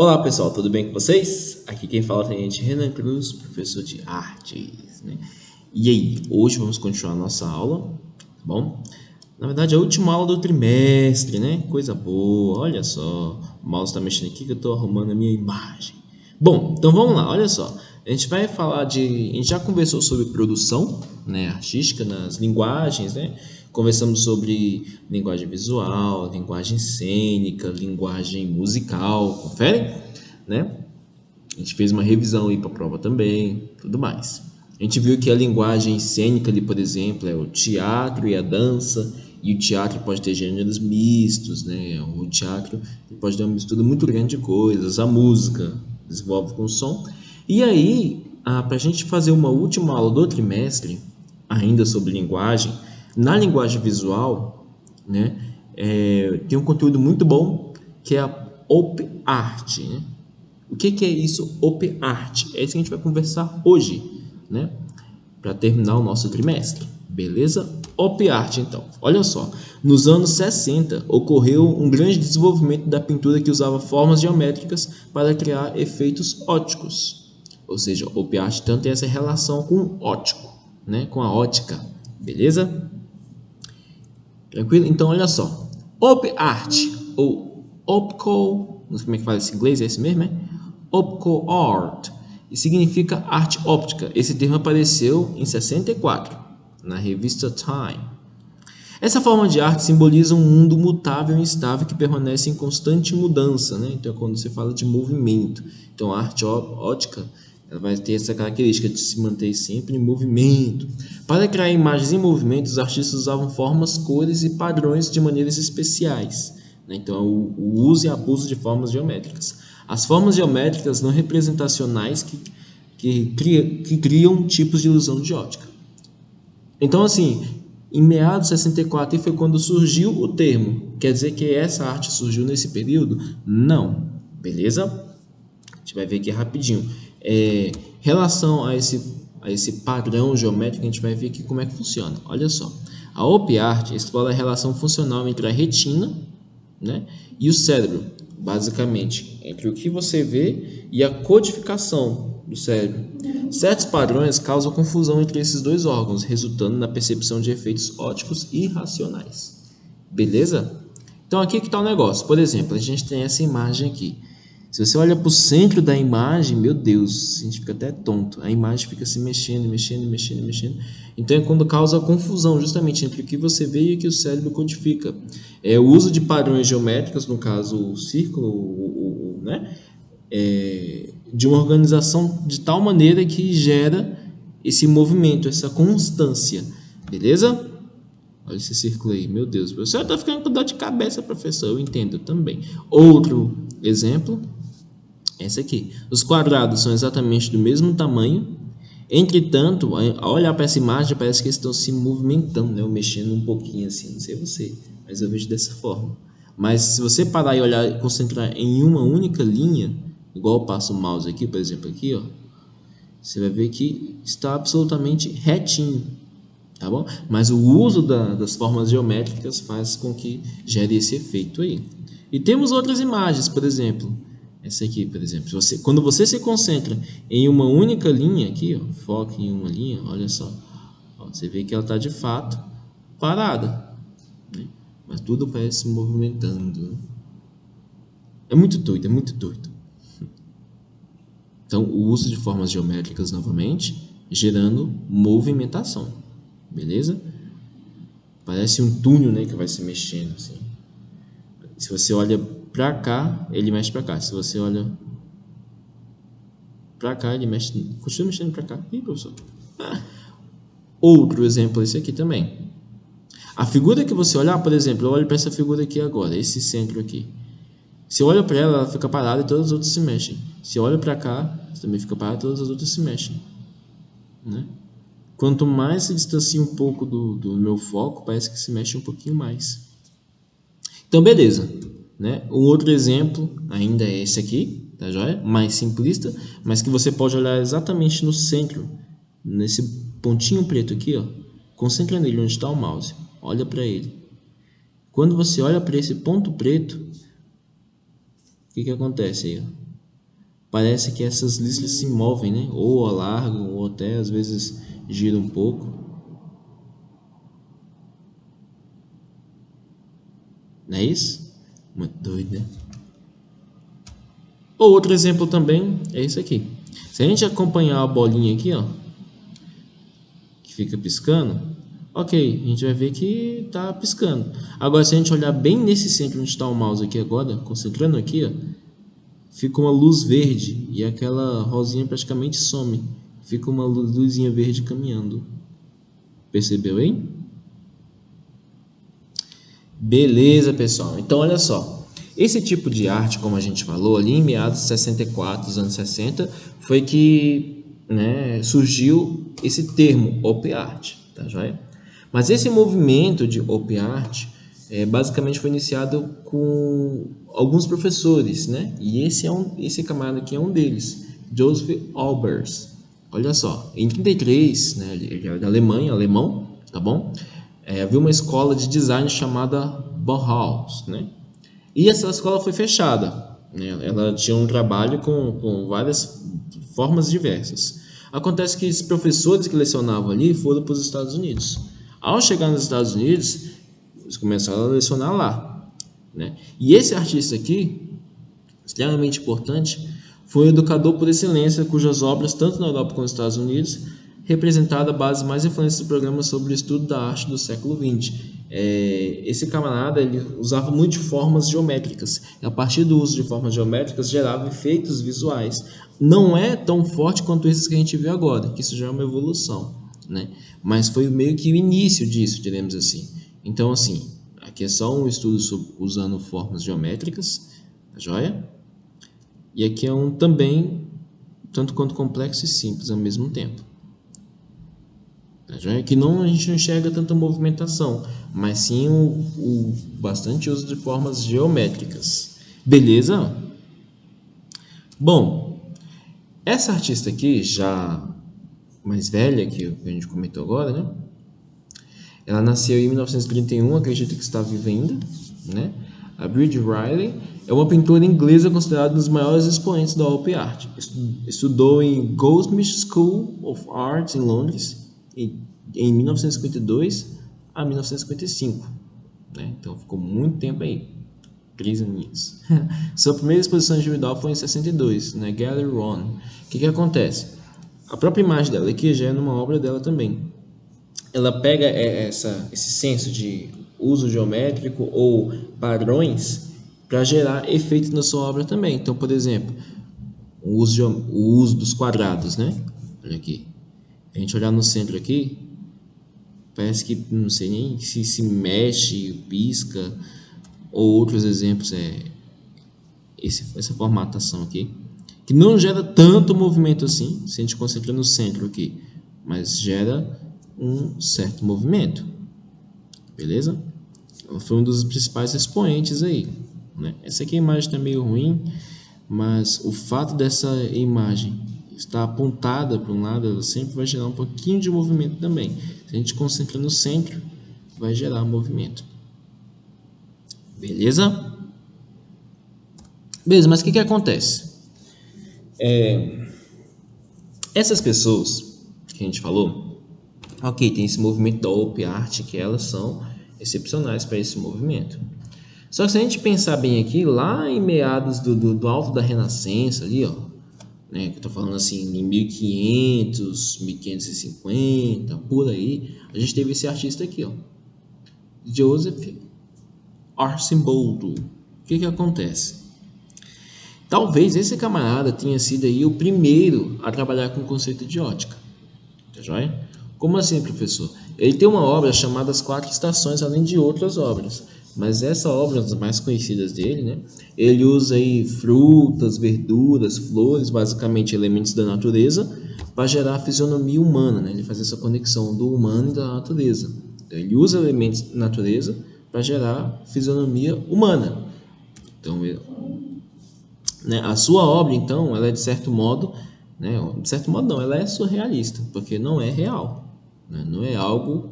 Olá pessoal, tudo bem com vocês? Aqui quem fala é o Renan Cruz, professor de artes, né? E aí, hoje vamos continuar a nossa aula, tá bom? Na verdade, é a última aula do trimestre, né? Coisa boa, olha só. O mouse está mexendo aqui que eu estou arrumando a minha imagem. Bom, então vamos lá, olha só. A gente vai falar de... A gente já conversou sobre produção, né, artística nas linguagens, né? Conversamos sobre linguagem visual, linguagem cênica, linguagem musical, confere? Né? A gente fez uma revisão aí para a prova também, tudo mais. A gente viu que a linguagem cênica ali, por exemplo, é o teatro e a dança, e o teatro pode ter gêneros mistos, né? O teatro pode ter uma mistura muito grande de coisas, a música desenvolve com som. E aí, para a gente fazer uma última aula do trimestre, ainda sobre linguagem, na linguagem visual, né? Tem um conteúdo muito bom que é a Op Art, né? O que é isso, Op Art? É isso que a gente vai conversar hoje, né? Para terminar o nosso trimestre, beleza? Op Art, então. Olha só, nos anos 60 ocorreu um grande desenvolvimento da pintura que usava formas geométricas para criar efeitos óticos. Ou seja, Op Art tanto tem essa relação com o ótico, né? Com a ótica, beleza? Tranquilo? Então, olha só. Op Art, ou Optical, não sei como é que fala esse inglês, é esse mesmo, né? Optical Art, e significa arte óptica. Esse termo apareceu em 64, na revista Time. Essa forma de arte simboliza um mundo mutável e instável que permanece em constante mudança, né? Então, quando você fala de movimento, então a arte ótica ela vai ter essa característica de se manter sempre em movimento. Para criar imagens em movimento, os artistas usavam formas, cores e padrões de maneiras especiais, né? Então, o uso e abuso de formas geométricas. As formas geométricas não representacionais que criam tipos de ilusão de ótica. Então, assim, em meados de 64 foi quando surgiu o termo. Quer dizer que essa arte surgiu nesse período? Não. Beleza? A gente vai ver aqui rapidinho. Relação a esse padrão geométrico, a gente vai ver aqui como é que funciona. Olha só. A Op Art explora a relação funcional entre a retina, né, e o cérebro, basicamente, entre o que você vê e a codificação do cérebro. Certos padrões causam confusão entre esses dois órgãos, resultando na percepção de efeitos ópticos irracionais. Beleza? Então aqui que está o negócio. Por exemplo, a gente tem essa imagem aqui. Se você olha para o centro da imagem, meu Deus, a gente fica até tonto. A imagem fica se mexendo. Então é quando causa confusão justamente entre o que você vê e o que o cérebro codifica. O uso de padrões geométricos, no caso o círculo, né? De uma organização de tal maneira que gera esse movimento, essa constância. Beleza? Olha esse círculo aí, meu Deus. O professor está ficando com dor de cabeça, professor. Eu entendo também. Outro exemplo. Essa aqui. Os quadrados são exatamente do mesmo tamanho. Entretanto, ao olhar para essa imagem, parece que eles estão se movimentando, né? Ou mexendo um pouquinho assim. Não sei você, mas eu vejo dessa forma. Mas se você parar e olhar e concentrar em uma única linha, igual eu passo o mouse aqui, por exemplo, aqui, ó, você vai ver que está absolutamente retinho, tá bom? Mas o uso das formas geométricas faz com que gere esse efeito aí. E temos outras imagens, por exemplo. Essa aqui, por exemplo, quando você se concentra em uma única linha aqui, ó, foca em uma linha, olha só, ó, você vê que ela está de fato parada, né? Mas tudo parece se movimentando. É muito doido, é muito doido. Então, o uso de formas geométricas novamente, gerando movimentação, beleza? Parece um túnel, né, que vai se mexendo assim. Se você olha para cá, ele mexe para cá. Se você olha para cá, ele mexe, continua mexendo para cá. Ih, professor. Outro exemplo, esse aqui também. A figura que você olhar, por exemplo, eu olho para essa figura aqui agora, esse centro aqui. Se eu olho para ela, ela fica parada e todas as outras se mexem. Se eu olho para cá, também fica parada e todas as outras se mexem, né? Quanto mais se distancia um pouco do meu foco, parece que se mexe um pouquinho mais. Então, beleza, né? Um outro exemplo ainda é esse aqui, tá joia? Mais simplista, mas que você pode olhar exatamente no centro, nesse pontinho preto aqui, ó. Concentra nele onde está o mouse. Olha para ele. Quando você olha para esse ponto preto, o que acontece aí? Ó? parece que essas listas se movem, né? Ou alargam, ou até às vezes giram um pouco. Não é isso? Muito doido, né? Outro exemplo também é esse aqui. Se a gente acompanhar a bolinha aqui, ó, que fica piscando, ok, a gente vai ver que tá piscando. Agora, se a gente olhar bem nesse centro onde está o mouse aqui agora, concentrando aqui, ó, fica uma luz verde e aquela rosinha praticamente some. Fica uma luzinha verde caminhando. Percebeu, hein? Beleza, pessoal. Então, olha só. Esse tipo de arte, como a gente falou, ali em meados de 64, dos anos 60, foi que, né, surgiu esse termo op art, tá joia? Mas esse movimento de op art basicamente foi iniciado com alguns professores, né? E esse camarada aqui é um deles, Joseph Albers. Olha só, em 33, né, ele é da Alemanha, alemão, tá bom? Havia uma escola de design chamada Bauhaus, né? E essa escola foi fechada, né? Ela tinha um trabalho com várias formas diversas. Acontece que esses professores que lecionavam ali foram para os Estados Unidos. Ao chegar nos Estados Unidos, eles começaram a lecionar lá, né? E esse artista aqui, extremamente importante, foi um educador por excelência, cujas obras, tanto na Europa como nos Estados Unidos, representaram a base mais influente do programa sobre o estudo da arte do século XX. Esse camarada ele usava muito de formas geométricas, e a partir do uso de formas geométricas gerava efeitos visuais. Não é tão forte quanto esses que a gente vê agora, que isso já é uma evolução, né? Mas foi meio que o início disso, diremos assim. Então, assim, aqui é só um estudo usando formas geométricas, tá joia? E aqui é um também, tanto quanto complexo e simples ao mesmo tempo. Tá joia? Que não, a gente não enxerga tanta movimentação, mas sim o bastante uso de formas geométricas. Beleza? Bom, essa artista aqui, já mais velha, que a gente comentou agora, né? Ela nasceu em 1931, acredito que está viva ainda, né? A Bridget Riley é uma pintora inglesa considerada um dos maiores expoentes da op art. Estudou em Goldsmiths School of Art em Londres em 1952 a 1955, né? Então ficou muito tempo aí, 3 aninhos. Sua primeira exposição individual foi em 62, na Gallery One. O que acontece? A própria imagem dela aqui já é numa obra dela também. Ela pega esse senso de uso geométrico ou padrões para gerar efeitos na sua obra também. Então, por exemplo, o uso dos quadrados, né? Olha aqui. A gente olhar no centro aqui, parece que não sei nem se mexe, pisca, ou outros exemplos, essa formatação aqui, que não gera tanto movimento assim, se a gente concentra no centro aqui, mas gera um certo movimento, beleza? Foi um dos principais expoentes aí, né? Essa aqui a imagem está meio ruim, mas o fato dessa imagem estar apontada para um lado, ela sempre vai gerar um pouquinho de movimento também. Se a gente concentra no centro, vai gerar movimento. Beleza? Beleza, mas o que acontece? Essas pessoas que a gente falou, ok, tem esse movimento da op art, que elas são excepcionais para esse movimento. Só que se a gente pensar bem aqui, lá em meados do alto da Renascença, ali, ó, né, que eu tô falando assim, em 1500, 1550, por aí, a gente teve esse artista aqui, ó, Joseph Arcimboldo. O que acontece? Talvez esse camarada tenha sido aí o primeiro a trabalhar com o conceito de ótica. Tá joia? Como assim, professor? Ele tem uma obra chamada As Quatro Estações, além de outras obras. Mas essa obra, das mais conhecidas dele, né? Ele usa aí frutas, verduras, flores, basicamente elementos da natureza, para gerar a fisionomia humana, né? Ele faz essa conexão do humano e da natureza. Então, ele usa elementos da natureza para gerar fisionomia humana. Então, né, a sua obra, então, ela é de certo modo, né? De certo modo não, ela é surrealista, porque não é real, né? Não é algo,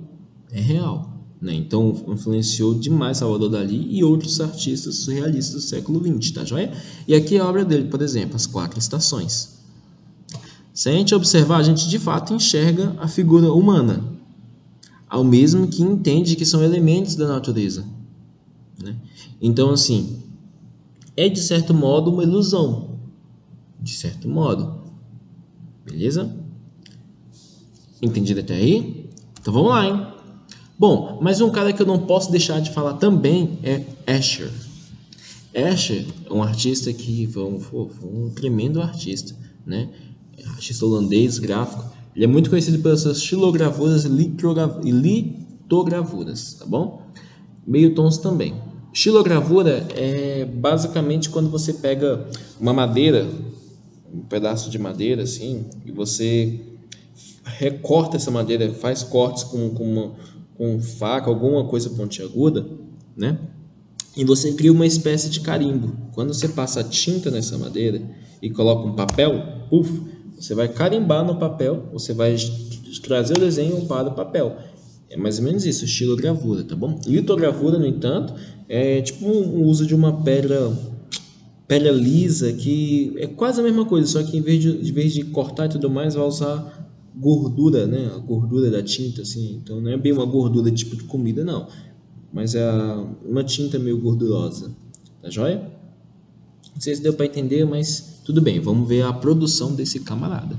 é real. né? Então influenciou demais Salvador Dalí e outros artistas surrealistas do século XX, tá joia? E aqui é a obra dele, por exemplo, As Quatro Estações. Se a gente observar, a gente de fato enxerga a figura humana, ao mesmo que entende que são elementos da natureza, né? Então, assim, é de certo modo uma ilusão, de certo modo, beleza? Entendido até aí? Então vamos lá, hein? Bom, mas um cara que eu não posso deixar de falar também é Escher. Escher é um artista que foi um tremendo artista, né? Artista holandês, gráfico. Ele é muito conhecido pelas suas xilogravuras e litogravuras, tá bom? Meio tons também. Xilogravura é basicamente quando você pega uma madeira, um pedaço de madeira assim, e você recorta essa madeira, faz cortes com faca, alguma coisa pontiaguda, né? E você cria uma espécie de carimbo. Quando você passa a tinta nessa madeira e coloca um papel, puff, você vai carimbar no papel, você vai trazer o desenho para o papel. É mais ou menos isso, estilo gravura, tá bom? Litogravura, no entanto, é tipo o uso de uma pedra lisa, que é quase a mesma coisa, só que em vez de cortar e tudo mais, vai usar gordura, né? A gordura da tinta, assim. Então não é bem uma gordura tipo de comida, não. Mas é uma tinta meio gordurosa. Tá joia? Não sei se deu para entender, mas tudo bem. Vamos ver a produção desse camarada,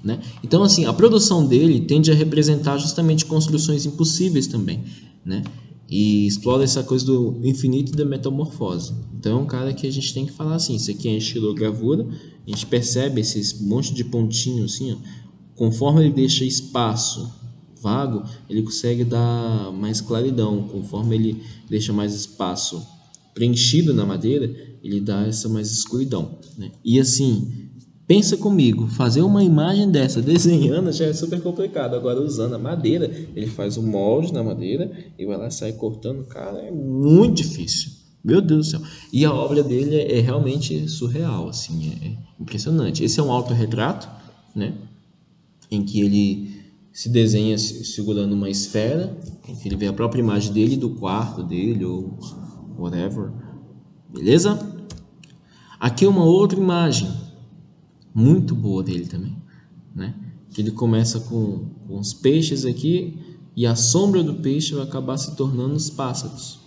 né? Então, assim, a produção dele tende a representar justamente construções impossíveis também, né? E explora essa coisa do infinito e da metamorfose. Então é um cara que a gente tem que falar assim, isso aqui é estilogravura, a gente percebe esses monte de pontinhos assim, ó, conforme ele deixa espaço vago, ele consegue dar mais claridão, conforme ele deixa mais espaço preenchido na madeira, ele dá essa mais escuridão, né? E assim, pensa comigo, fazer uma imagem dessa desenhando já é super complicado. Agora, usando a madeira, ele faz o molde na madeira e vai lá e sai cortando. Cara, é muito difícil. Meu Deus do céu. E a obra dele é realmente surreal, assim, é impressionante. Esse é um autorretrato, né? Em que ele se desenha segurando uma esfera, em que ele vê a própria imagem dele, do quarto dele, ou whatever. Beleza? Aqui é uma outra imagem muito boa dele também, né? Que ele começa com os peixes aqui e a sombra do peixe vai acabar se tornando os pássaros.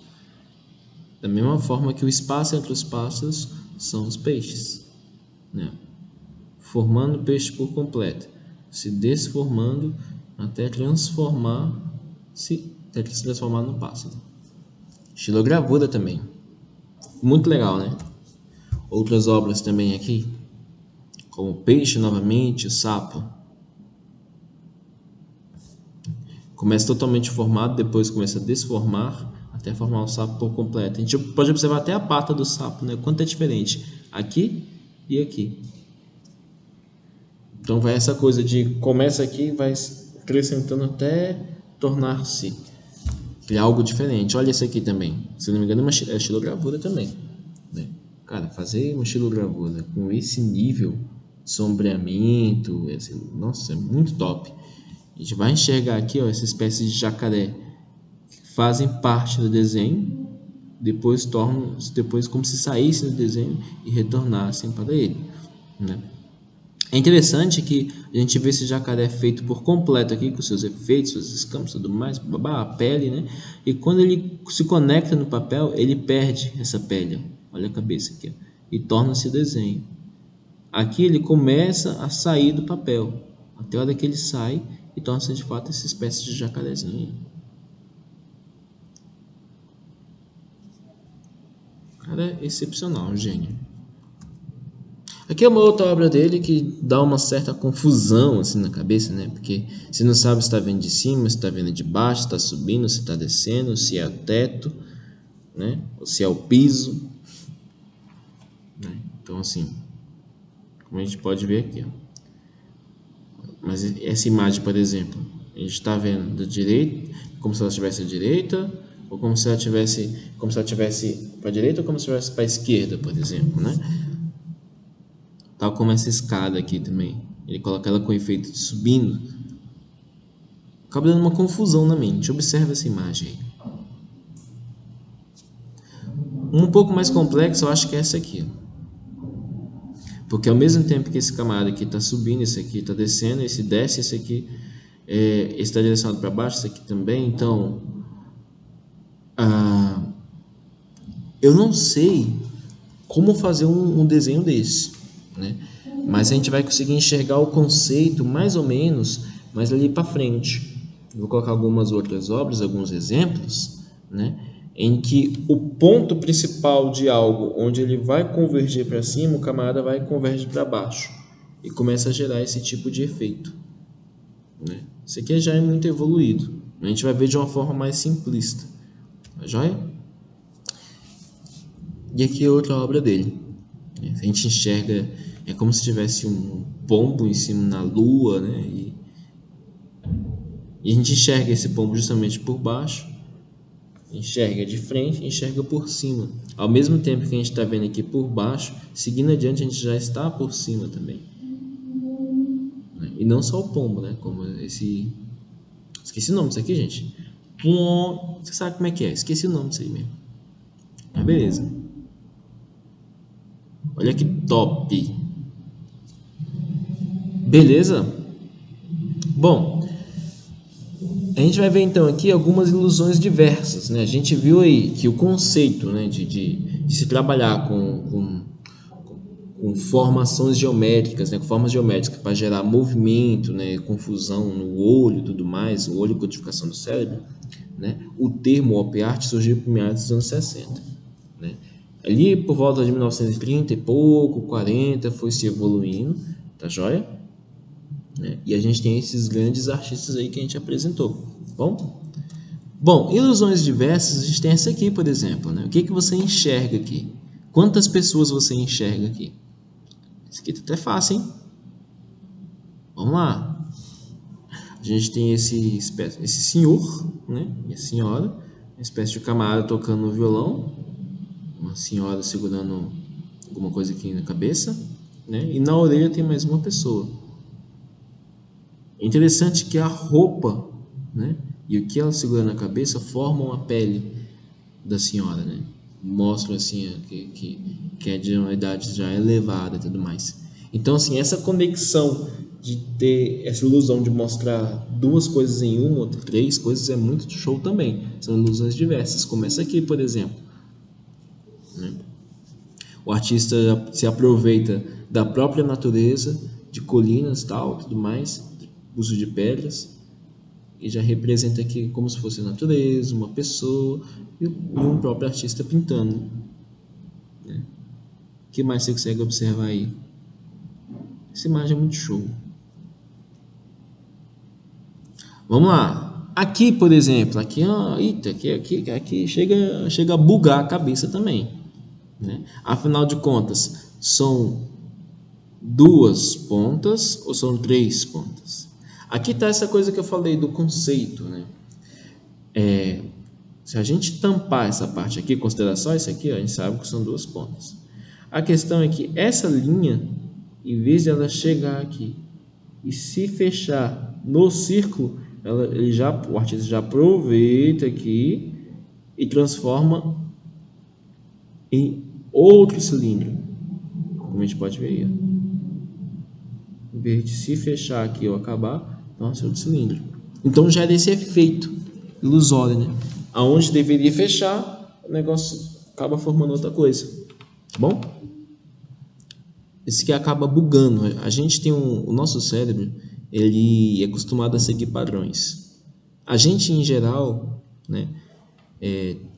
Da mesma forma que o espaço entre os pássaros são os peixes, né? Formando o peixe por completo, se desformando até se transformar no pássaro. Xilogravura também, muito legal, né? Outras obras também aqui, como o peixe novamente, o sapo. Começa totalmente formado, depois começa a desformar, até formar o sapo por completo. A gente pode observar até a pata do sapo, né? Quanto é diferente aqui e aqui. Então vai essa coisa de começa aqui e vai acrescentando até tornar-se algo diferente. Olha esse aqui também. Se não me engano, é xilogravura também, né? Cara, fazer uma xilogravura com esse nível de sombreamento, nossa, é muito top. A gente vai enxergar aqui, ó, essa espécie de jacaré que fazem parte do desenho, depois como se saíssem do desenho e retornassem para ele, né? É interessante que a gente vê esse jacaré feito por completo aqui, com seus efeitos, suas escamas e tudo mais, a pele, né? E quando ele se conecta no papel, ele perde essa pele, ó. Olha a cabeça aqui, ó, e torna-se desenho. Aqui ele começa a sair do papel, até a hora que ele sai e torna-se de fato essa espécie de jacarezinho. Cara, é excepcional, um gênio. Aqui é uma outra obra dele que dá uma certa confusão assim na cabeça, né? Porque você não sabe se está vendo de cima, se está vendo de baixo, se está subindo, se está descendo, se é o teto, né? Ou se é o piso, né? Então, assim, como a gente pode ver aqui, ó. Mas essa imagem, por exemplo, a gente está vendo da direita, como se ela estivesse à direita, ou como se ela tivesse para a direita, ou como se ela estivesse para a esquerda, por exemplo, né? Tal como essa escada aqui também. Ele coloca ela com efeito de subindo. acaba dando uma confusão na mente. Observa essa imagem aí. Um pouco mais complexo, eu acho que é essa aqui. Porque ao mesmo tempo que esse camarada aqui está subindo, esse aqui está descendo, esse desce, esse aqui está direcionado para baixo, esse aqui também. Então, eu não sei como fazer um desenho desse, né? Mas a gente vai conseguir enxergar o conceito mais ou menos, mais ali para frente. Vou colocar algumas outras obras, alguns exemplos, né? Em que o ponto principal de algo, onde ele vai convergir para cima, o camarada vai convergir para baixo e começa a gerar esse tipo de efeito, né? Isso aqui já é muito evoluído. A gente vai ver de uma forma mais simplista, tá joia? E aqui é outra obra dele. A gente enxerga, é como se tivesse um pombo em cima na lua, né? E a gente enxerga esse pombo justamente por baixo, enxerga de frente, enxerga por cima. Ao mesmo tempo que a gente está vendo aqui por baixo, seguindo adiante a gente já está por cima também. E não só o pombo, né? Como esse... Esqueci o nome disso aqui, gente. Você sabe como é que é? Esqueci o nome disso aí mesmo. Mas beleza. Olha que top. Beleza? Bom, a gente vai ver então aqui algumas ilusões diversas, né? A gente viu aí que o conceito, né, de se trabalhar com formações geométricas, né, com formas geométricas para gerar movimento, né, confusão no olho e tudo mais, o olho e codificação do cérebro, né? O termo op art surgiu por meados dos anos 60, né? Ali por volta de 1930 e pouco, 40, foi se evoluindo, tá joia? Né? E a gente tem esses grandes artistas aí que a gente apresentou, bom, ilusões diversas, a gente tem essa aqui, por exemplo, né? O que você enxerga aqui? Quantas pessoas você enxerga aqui? Isso aqui tá até fácil, hein? Vamos lá. A gente tem esse senhor, né? E a senhora, uma espécie de camarada tocando no violão, uma senhora segurando alguma coisa aqui na cabeça, né? E na orelha tem mais uma pessoa. É interessante que a roupa, né, e o que ela segura na cabeça formam a pele da senhora, né? Mostram assim que é de uma idade já elevada e tudo mais. Então, assim, essa conexão de ter essa ilusão de mostrar duas coisas em uma ou três coisas é muito show também. São ilusões diversas, como essa aqui, por exemplo, né? O artista se aproveita da própria natureza, de colinas, tal, tudo mais, uso de pedras, e já representa aqui como se fosse a natureza, uma pessoa e um próprio artista pintando, né? O que mais você consegue observar aí? Essa imagem é muito show. Vamos lá. Aqui, por exemplo, aqui chega a bugar a cabeça também, né? Afinal de contas, são duas pontas ou são três pontas? Aqui está essa coisa que eu falei do conceito, né? Se a gente tampar essa parte aqui, considerar só isso aqui, ó, a gente sabe que são duas pontas. A questão é que essa linha, em vez de ela chegar aqui e se fechar no círculo, o artista já aproveita aqui e transforma em outro cilindro, como a gente pode ver aí, ó. Em vez de se fechar aqui ou acabar, nossa, outro cilindro. Então gera esse efeito ilusório, né? Aonde deveria fechar, o negócio acaba formando outra coisa, tá bom? Esse que acaba bugando. A gente tem o nosso cérebro, ele é acostumado a seguir padrões. A gente, em geral, né,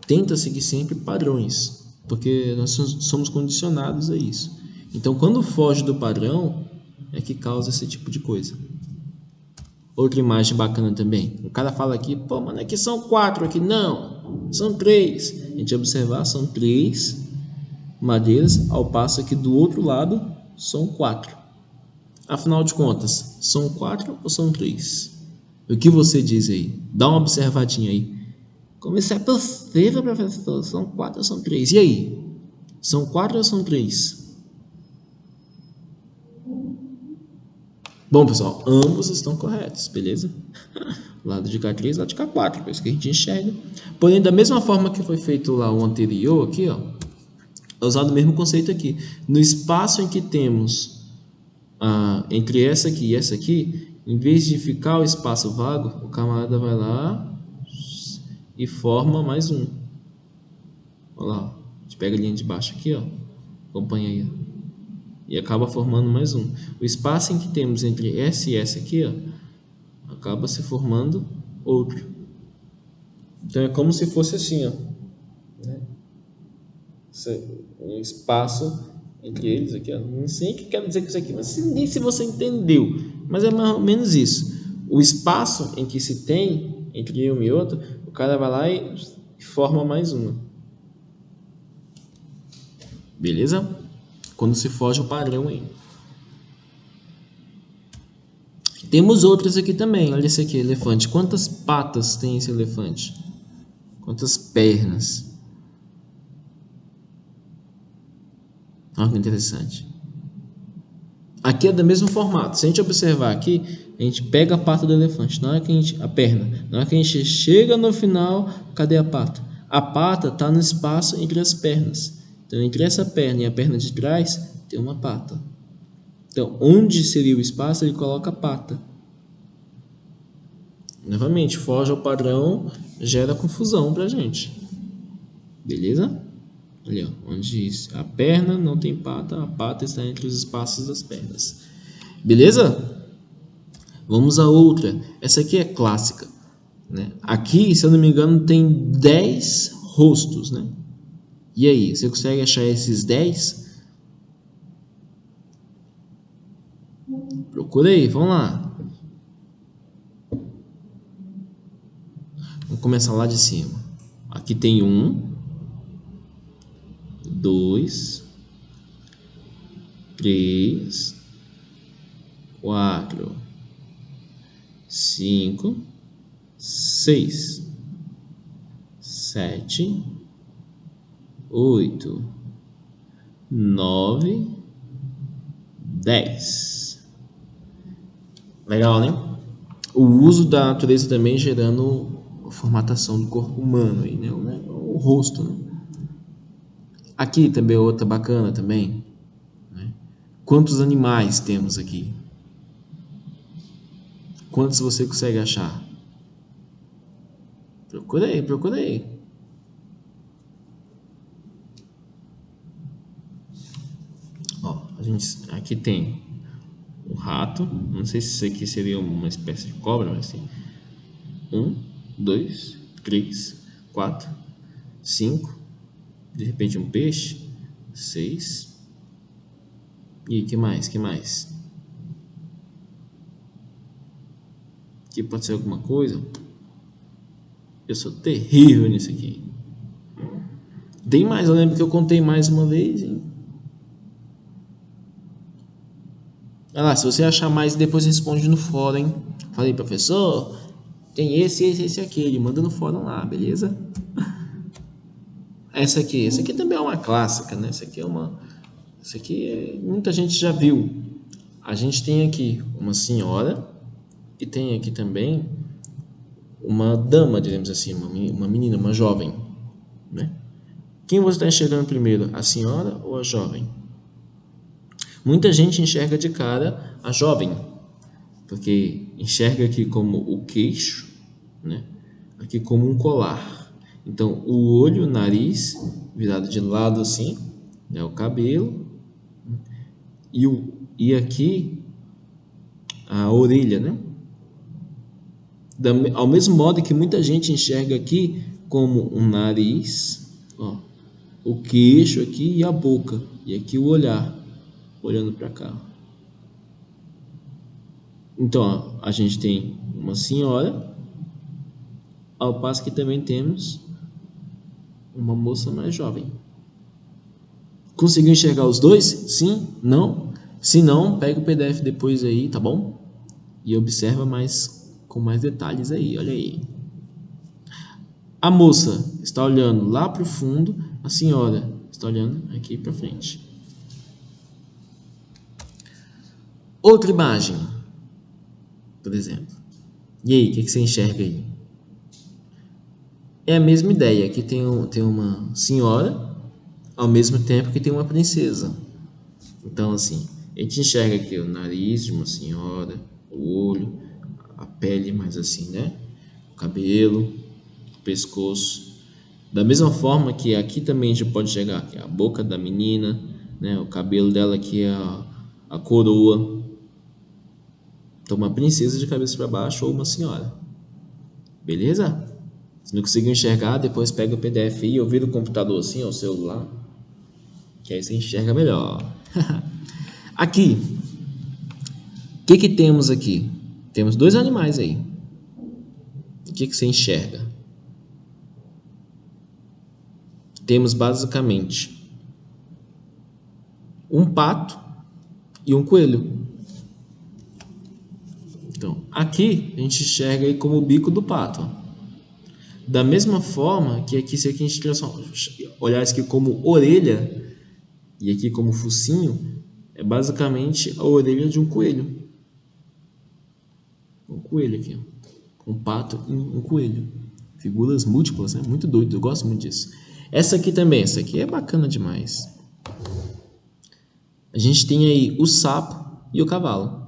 tenta seguir sempre padrões, porque nós somos condicionados a isso. Então, quando foge do padrão, é que causa esse tipo de coisa. Outra imagem bacana também. O cara fala aqui, pô, mano, aqui são 4, aqui não, são 3. A gente observar, são 3 madeiras, ao passo que do outro lado são 4. Afinal de contas, são 4 ou são 3? O que você diz aí? Dá uma observadinha aí. Como isso é possível, professor? São 4 ou são 3? E aí? São 4 ou são 3? Bom, pessoal, ambos estão corretos, beleza? Lado de cá 3, lado de cá 4, por isso que a gente enxerga. Porém, da mesma forma que foi feito lá o anterior, aqui, ó, é usado o mesmo conceito aqui. No espaço em que temos entre essa aqui e essa aqui, em vez de ficar o espaço vago, o camarada vai lá e forma mais um. Olha lá, a gente pega a linha de baixo aqui, ó, acompanha aí, ó, e acaba formando mais um. O espaço em que temos entre essa e essa aqui, ó, acaba se formando outro. Então é como se fosse assim, ó, né? Um espaço entre eles aqui, ó. Não sei o que quero dizer com isso aqui, mas nem se você entendeu, mas é mais ou menos isso. O espaço em que se tem entre um e outro, o cara vai lá e forma mais uma. Beleza? Quando se foge o padrão aí. Temos outros aqui também. Olha esse aqui, elefante. Quantas patas tem esse elefante? Quantas pernas? Olha que interessante. Aqui é do mesmo formato. Se a gente observar aqui, a gente pega a pata do elefante. Na hora que a perna. Na hora que a gente chega no final, cadê a pata? A pata está no espaço entre as pernas. Então, entre essa perna e a perna de trás, tem uma pata. Então, onde seria o espaço, ele coloca a pata. Novamente, foge ao padrão, gera confusão pra gente. Beleza? Ali, ó, onde a perna não tem pata, a pata está entre os espaços das pernas. Beleza? Vamos a outra. Essa aqui é clássica, né? Aqui, se eu não me engano, tem 10 rostos, né? E aí, você consegue achar esses 10? Procura aí, vamos lá. Vamos começar lá de cima. Aqui tem 1, 2, 3, 4, 5, 6, 7, 8, 9, 10. Legal, né? O uso da natureza também gerando a formatação do corpo humano aí, né? O rosto, né? Aqui também é outra bacana também, né? Quantos animais temos aqui? Quantos você consegue achar? Procura aí, procura aí. Ó, a gente aqui tem o rato. Não sei se isso aqui seria uma espécie de cobra, mas assim. 1, 2, 3, 4, 5. De repente um peixe. 6. E que mais? Que mais? Aqui pode ser alguma coisa. Eu sou terrível nisso aqui. Tem mais, eu lembro que eu contei mais uma vez, hein? Olha lá, se você achar mais, depois responde no fórum, hein? Falei, professor, tem esse aquele. Manda no fórum lá, beleza? Essa aqui também é uma clássica, né? Essa aqui muita gente já viu. A gente tem aqui uma senhora e tem aqui também uma dama, digamos assim, uma menina, uma jovem, né? Quem você está enxergando primeiro, a senhora ou a jovem? Muita gente enxerga de cara a jovem, porque enxerga aqui como o queixo, né? Aqui como um colar. Então, o olho, o nariz, virado de lado assim, né? O cabelo, e aqui a orelha, né? Ao mesmo modo que muita gente enxerga aqui como um nariz, ó, o queixo aqui e a boca, e aqui o olhar, olhando para cá. Então, ó, a gente tem uma senhora, ao passo que também temos uma moça mais jovem. Conseguiu enxergar os dois? Sim? Não? Se não, pega o PDF depois aí, tá bom? E observa com mais detalhes aí, olha aí. A moça está olhando lá para o fundo, a senhora está olhando aqui para frente. Outra imagem, por exemplo. E aí, o que você enxerga aí? É a mesma ideia, aqui tem uma senhora, ao mesmo tempo que tem uma princesa. Então, assim, a gente enxerga aqui o nariz de uma senhora, o olho, a pele mais assim, né? O cabelo, o pescoço. Da mesma forma que aqui também a gente pode chegar aqui a boca da menina, né? O cabelo dela aqui é a coroa. Então, uma princesa de cabeça para baixo ou uma senhora. Beleza? Se não conseguiu enxergar, depois pega o PDF e ou vira o computador assim, ou o celular, que aí você enxerga melhor. Aqui, o que temos aqui? Temos dois animais aí. O que você enxerga? Temos basicamente um pato e um coelho. Então, aqui a gente enxerga aí como o bico do pato. Ó. Da mesma forma que aqui, se aqui a gente olhar isso aqui como orelha e aqui como focinho, é basicamente a orelha de um coelho. Um coelho aqui, ó. Um pato e um coelho. Figuras múltiplas, né? Muito doido, eu gosto muito disso. Essa aqui também, essa aqui é bacana demais. A gente tem aí o sapo e o cavalo.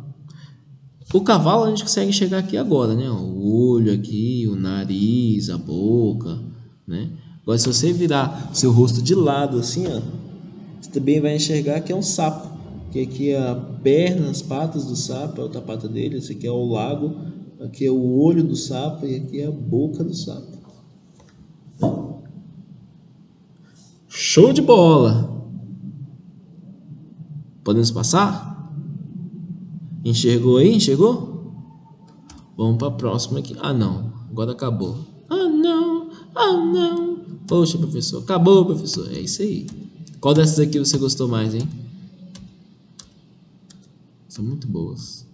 O cavalo a gente consegue chegar aqui agora, né? O olho aqui, o nariz, a boca, né? Agora, se você virar seu rosto de lado assim, ó, você também vai enxergar que é um sapo. Que aqui é a perna, as patas do sapo, a outra pata dele. Esse aqui é o lago, aqui é o olho do sapo e aqui é a boca do sapo. Show de bola! Podemos passar? Enxergou aí? Enxergou? Vamos para a próxima aqui. Ah, não. Agora acabou. Ah, não. Ah, não. Poxa, professor. Acabou, professor. É isso aí. Qual dessas aqui você gostou mais, hein? São muito boas.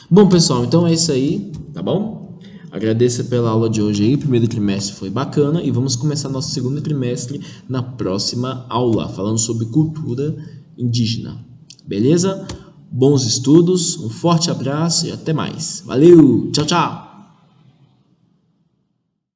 Bom, pessoal, então é isso aí, tá bom? Agradeço pela aula de hoje aí. O primeiro trimestre foi bacana e vamos começar nosso segundo trimestre na próxima aula, falando sobre cultura indígena. Beleza? Bons estudos, um forte abraço e até mais. Valeu, tchau, tchau!